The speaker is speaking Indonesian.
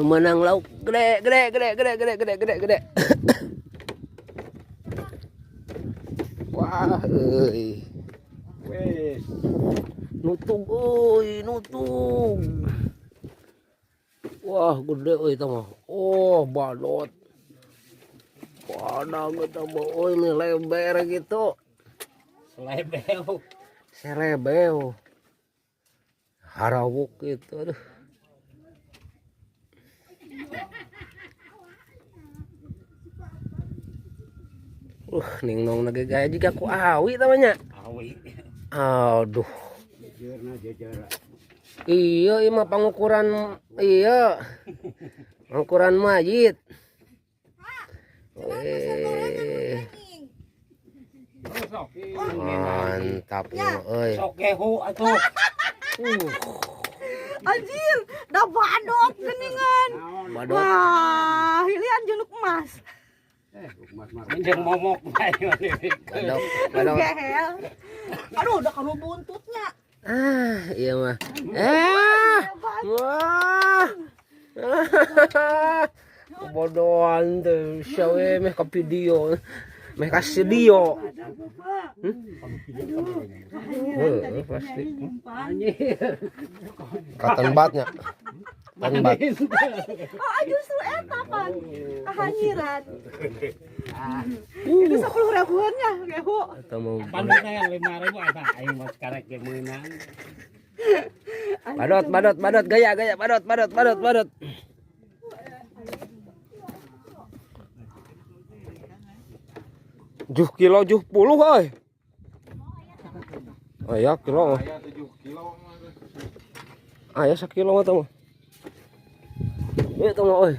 menang lauk gede gede gede gede gede gede gede gede. Wah, Wes. nutug, nutug. Wah, gede itu mah. Oh, balot. Padang kita mah, ini lebar gitu. Selebel. Serebel. Harawuk gitu, aduh. Ningnong nagagaya juga ku awi tamanya. Awi. Aduh. Jejerna jejera. Iya, ini mah pengukuran iya. Pengukuran mayit. Mantap ya, euy. Sok kehu atuh. Anjir, dah badok geningan. Badok. Wah, hilian junuk emas. Minjem momok bae. Badok, badok. Gehel. Aduh, udah kamu buntutnya. Ah, iya mah. Wah. Bodohan tuh, sawe meh ka video. Meh kasih video. Pasti. Katan batnya. Katan bat. Oh, justru eta kan. Kehanyiran. Itu 10.000-nya, gehu. Atau mau Pandangnya 5.000 eta aing mah karek ge meunang. badot, badot, badot, gaya, gaya, badot, badot, badot, badot. Juh kilo, juh puluh, oi. Oh ya, kilo. Ah ya, sekilo mah tuh. Ini tuh, oi.